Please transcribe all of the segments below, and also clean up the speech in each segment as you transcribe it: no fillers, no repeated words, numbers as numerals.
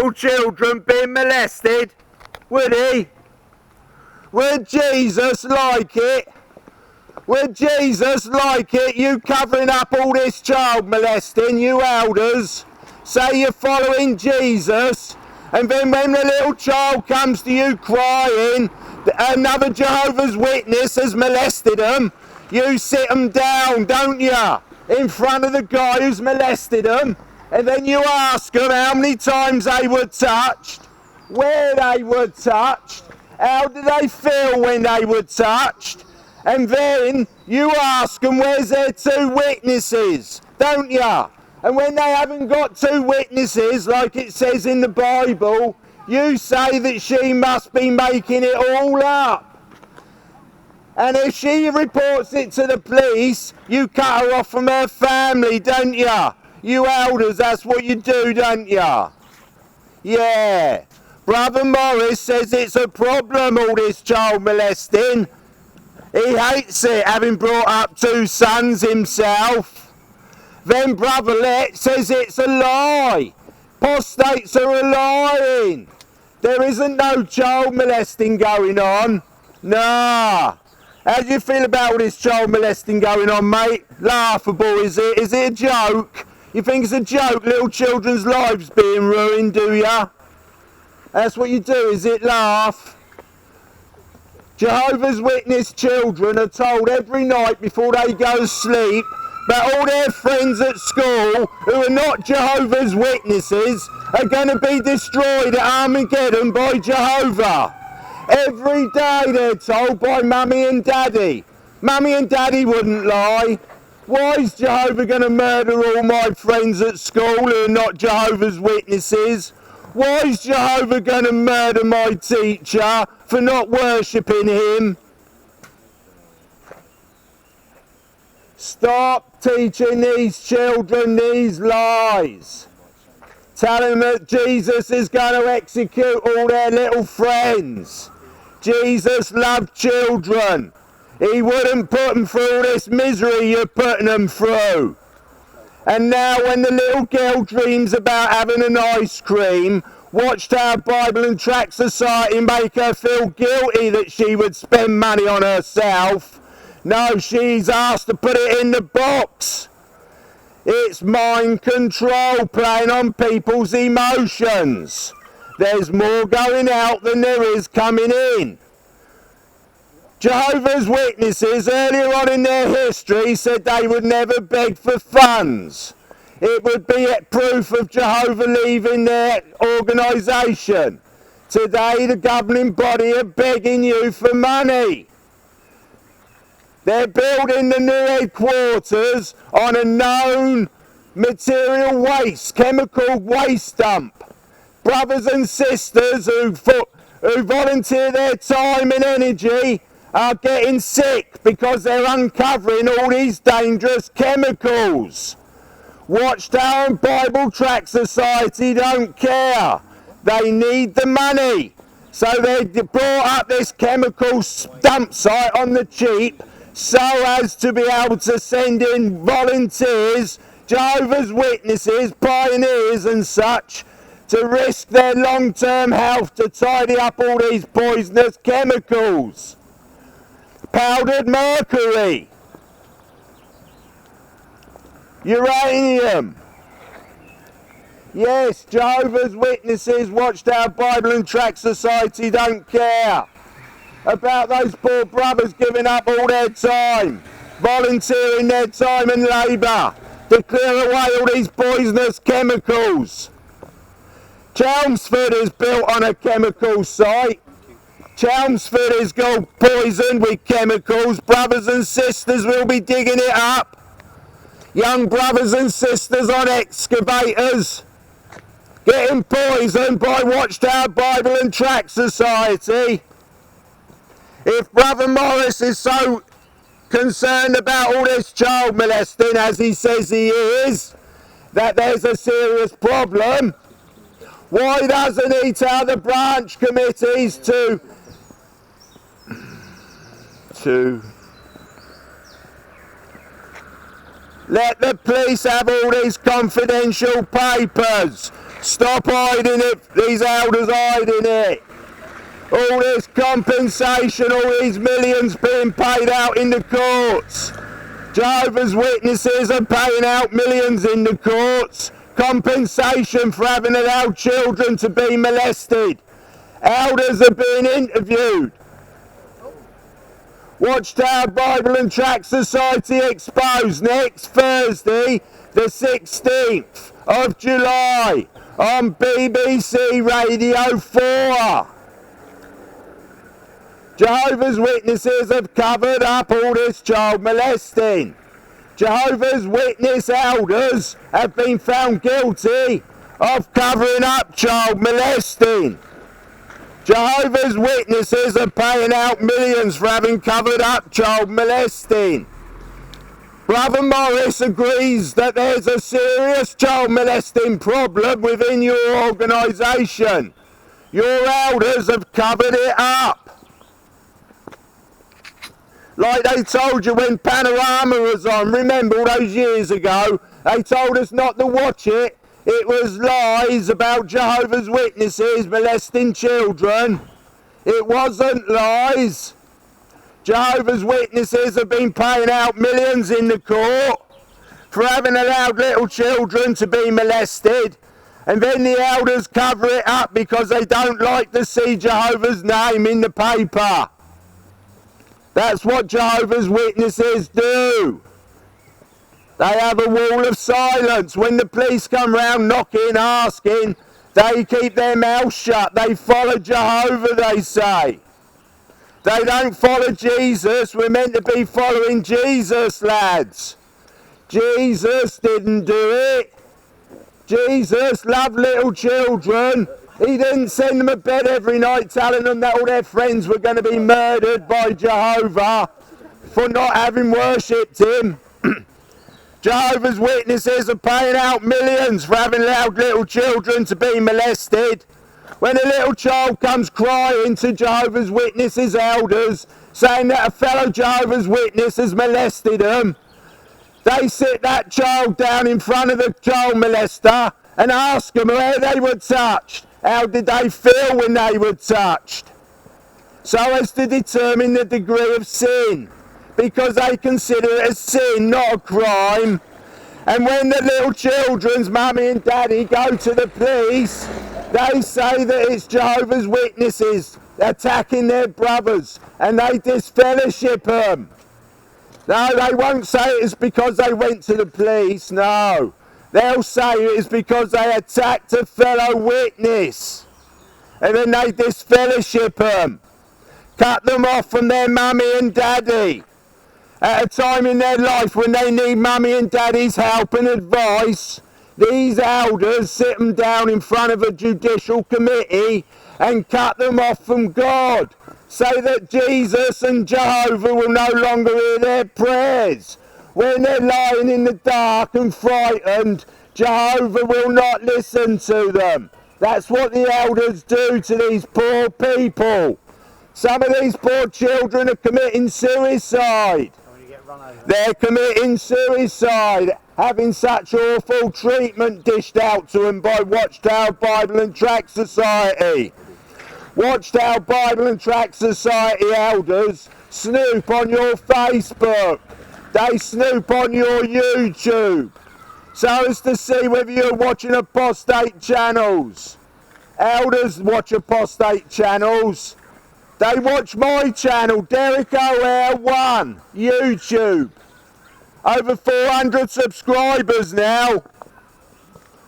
little children being molested? Would he? Would Jesus like it? Would Jesus like it, you covering up all this child molesting, you elders? Say you're following Jesus, and then when the little child comes to you crying, another Jehovah's Witness has molested them, you sit them down, don't you, in front of the guy who's molested them, and then you ask them how many times they were touched, where they were touched, how did they feel when they were touched, and then you ask them where's their two witnesses, don't you? And when they haven't got two witnesses, like it says in the Bible, you say that she must be making it all up. And if she reports it to the police, you cut her off from her family, don't you? You elders, that's what you do, don't you? Yeah. Brother Morris says it's a problem, all this child molesting. He hates it, having brought up two sons himself. Then Brother Let says it's a lie. Apostates are lying. There isn't no child molesting going on. Nah. How do you feel about all this child molesting going on, mate? Laughable, is it? Is it a joke? You think it's a joke, little children's lives being ruined, do ya? That's what you do, is it? Laugh? Jehovah's Witness children are told every night before they go to sleep that all their friends at school who are not Jehovah's Witnesses are going to be destroyed at Armageddon by Jehovah. Every day they're told by Mummy and Daddy. Mummy and Daddy wouldn't lie. Why is Jehovah going to murder all my friends at school who are not Jehovah's Witnesses? Why is Jehovah going to murder my teacher for not worshipping him? Stop teaching these children these lies. Tell them that Jesus is going to execute all their little friends. Jesus loved children. He wouldn't put them through all this misery you're putting them through. And now when the little girl dreams about having an ice cream, watched our Bible and Tract Society make her feel guilty that she would spend money on herself. No, she's asked to put it in the box. It's mind control, playing on people's emotions. There's more going out than there is coming in. Jehovah's Witnesses earlier on in their history said they would never beg for funds. It would be proof of Jehovah leaving their organisation. Today the governing body are begging you for money. They're building the new headquarters on a known material waste, chemical waste dump. Brothers and sisters who volunteer their time and energy are getting sick because they're uncovering all these dangerous chemicals. Watchtower and Bible Tract Society don't care. They need the money. So they brought up this chemical dump site on the cheap so as to be able to send in volunteers, Jehovah's Witnesses, pioneers and such, to risk their long-term health to tidy up all these poisonous chemicals. Powdered mercury, uranium. Yes, Jehovah's Witnesses, Watchtower Bible and Tract Society don't care about those poor brothers giving up all their time, volunteering their time and labour to clear away all these poisonous chemicals. Chelmsford is built on a chemical site. Chelmsford is got poisoned with chemicals. Brothers and sisters will be digging it up. Young brothers and sisters on excavators getting poisoned by Watchtower Bible and Tract Society. If Brother Morris is so concerned about all this child molesting, as he says he is, that there's a serious problem, why doesn't he tell the branch committees to let the police have all these confidential papers? Stop hiding it. These elders hiding it. All this compensation, all these millions being paid out in the courts. Jehovah's Witnesses are paying out millions in the courts. Compensation for having allowed children to be molested. Elders are being interviewed. Watchtower Bible and Tract Society exposed next Thursday, the 16th of July on BBC Radio 4. Jehovah's Witnesses have covered up all this child molesting. Jehovah's Witness elders have been found guilty of covering up child molesting. Jehovah's Witnesses are paying out millions for having covered up child molesting. Brother Morris agrees that there's a serious child molesting problem within your organisation. Your elders have covered it up. Like they told you when Panorama was on, remember all those years ago, they told us not to watch it. It was lies about Jehovah's Witnesses molesting children. It wasn't lies. Jehovah's Witnesses have been paying out millions in the court for having allowed little children to be molested. And then the elders cover it up because they don't like to see Jehovah's name in the paper. That's what Jehovah's Witnesses do. They have a wall of silence. When the police come round knocking, asking, they keep their mouth shut. They follow Jehovah, they say. They don't follow Jesus. We're meant to be following Jesus, lads. Jesus didn't do it. Jesus loved little children. He didn't send them to bed every night telling them that all their friends were going to be murdered by Jehovah for not having worshipped him. Jehovah's Witnesses are paying out millions for having allowed little children to be molested. When a little child comes crying to Jehovah's Witnesses elders, saying that a fellow Jehovah's Witness has molested them, they sit that child down in front of the child molester and ask them where they were touched. How did they feel when they were touched? So as to determine the degree of sin, because they consider it a sin, not a crime. And when the little children's mummy and daddy go to the police, they say that it's Jehovah's Witnesses attacking their brothers, and they disfellowship them. No, they won't say it's because they went to the police, no. They'll say it's because they attacked a fellow witness. And then they disfellowship them. Cut them off from their mummy and daddy. At a time in their life when they need mummy and daddy's help and advice, these elders sit them down in front of a judicial committee and cut them off from God. Say that Jesus and Jehovah will no longer hear their prayers. When they're lying in the dark and frightened, Jehovah will not listen to them. That's what the elders do to these poor people. Some of these poor children are committing suicide. They're committing suicide, having such awful treatment dished out to them by Watchtower Bible and Tract Society. Watchtower Bible and Tract Society elders snoop on your Facebook. They snoop on your YouTube so as to see whether you're watching apostate channels. Elders watch apostate channels. They watch my channel, Derek O'Hare 1, YouTube. Over 400 subscribers now.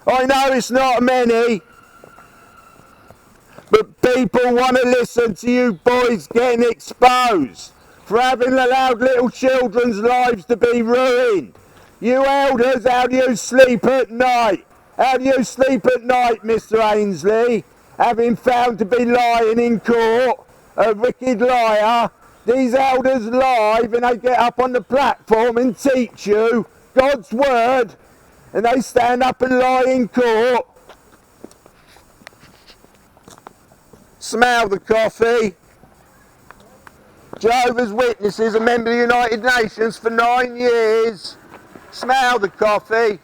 I know it's not many, but people want to listen to you boys getting exposed for having allowed little children's lives to be ruined. You elders, how do you sleep at night? How do you sleep at night, Mr. Ainsley? Having found to be lying in court, a wicked liar. These elders live and they get up on the platform and teach you God's word, and they stand up and lie in court. Smell the coffee. Jehovah's Witnesses, a member of the United Nations for 9 years. Smell the coffee.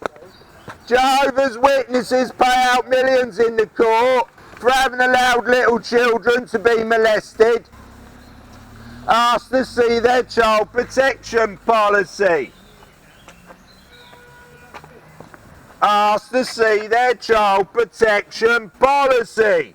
Jehovah's Witnesses pay out millions in the court for having allowed little children to be molested. Asked to see their child protection policy. Asked to see their child protection policy.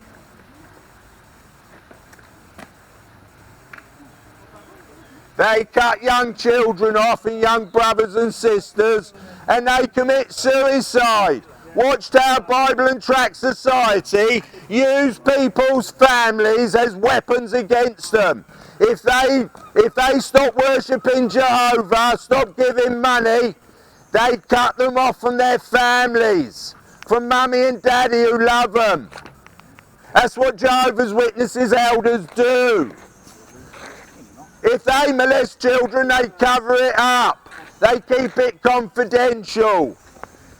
They cut young children off and young brothers and sisters, and they commit suicide. Watchtower Bible and Tract Society use people's families as weapons against them. If they stop worshipping Jehovah, stop giving money, they cut them off from their families, from mummy and daddy who love them. That's what Jehovah's Witnesses elders do. If they molest children, they cover it up. They keep it confidential.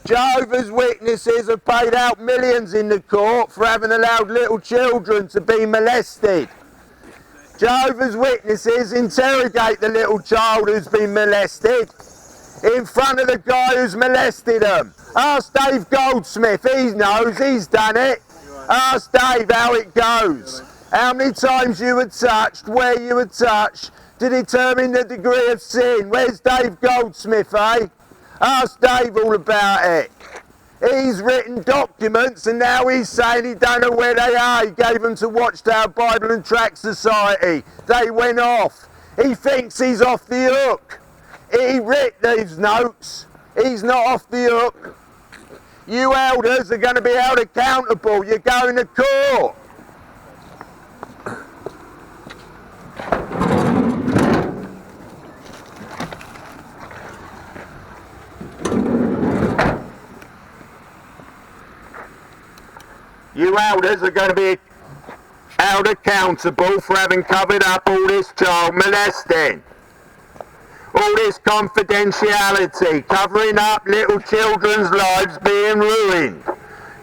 Jehovah's Witnesses have paid out millions in the court for having allowed little children to be molested. Jehovah's Witnesses interrogate the little child who's been molested in front of the guy who's molested them. Ask Dave Goldsmith, he knows, he's done it. Ask Dave how it goes. How many times you were touched, where you were touched, to determine the degree of sin. Where's Dave Goldsmith, eh? Ask Dave all about it. He's written documents and now he's saying he don't know where they are. He gave them to Watchtower Bible and Tract Society. They went off. He thinks he's off the hook. He writ these notes. He's not off the hook. You elders are going to be held accountable. You're going to court. You elders are going to be held accountable for having covered up all this child molesting. All this confidentiality, covering up little children's lives being ruined.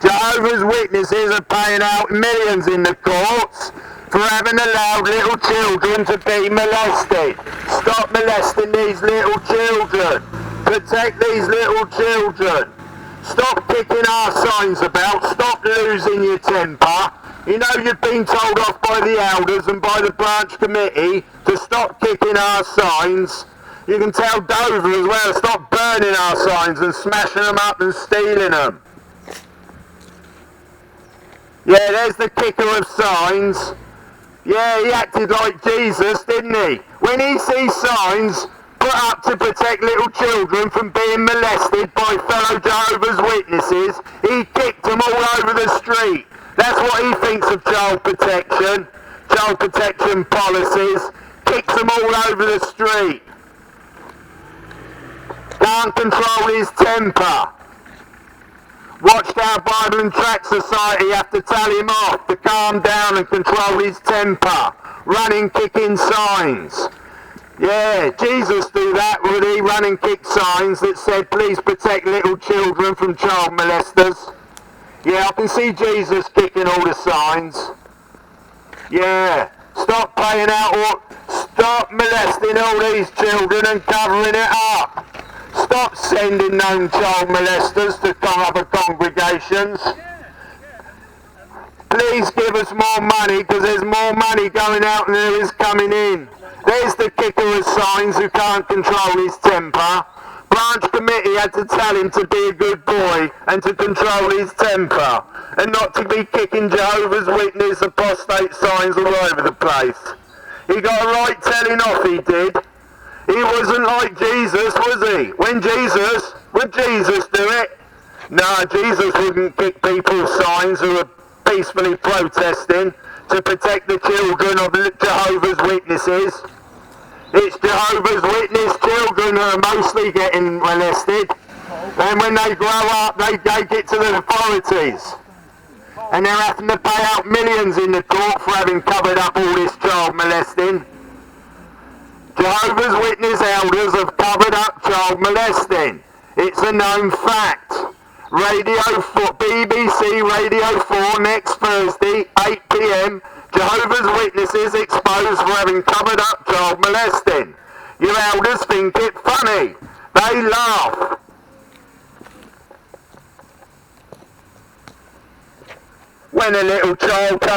Jehovah's Witnesses are paying out millions in the courts for having allowed little children to be molested. Stop molesting these little children. Protect these little children. Stop kicking our signs about. Stop losing your temper. You know you've been told off by the elders and by the branch committee to stop kicking our signs. You can tell Dover as well, stop burning our signs and smashing them up and stealing them. Yeah, there's the kicker of signs. Yeah, he acted like Jesus, didn't he? When he sees signs put up to protect little children from being molested by fellow Jehovah's Witnesses, he kicked them all over the street. That's what he thinks of child protection policies. Kicks them all over the street. Can't control his temper. Watchtower Bible and Tract Society have to tell him off to calm down and control his temper. Running, kicking signs. Yeah, Jesus do that, would he? Run and kick signs that said, please protect little children from child molesters. Yeah, I can see Jesus kicking all the signs. Yeah, stop stop molesting all these children and covering it up. Stop sending known child molesters to other congregations. Please give us more money, because there's more money going out than there is coming in. There's the kicker of signs who can't control his temper. Branch committee had to tell him to be a good boy and to control his temper and not to be kicking Jehovah's Witness apostate signs all over the place. He got a right telling off, he did. He wasn't like Jesus, was he? Would Jesus do it? No, Jesus wouldn't kick people's signs who are peacefully protesting to protect the children of Jehovah's Witnesses. It's Jehovah's Witness children who are mostly getting molested. And when they grow up, they take it to the authorities. And they're having to pay out millions in the court for having covered up all this child molesting. Jehovah's Witness elders have covered up child molesting. It's a known fact. BBC Radio 4 next Thursday, 8 p.m. Jehovah's Witnesses exposed for having covered up child molesting. Your elders think it funny. They laugh. when a little child comes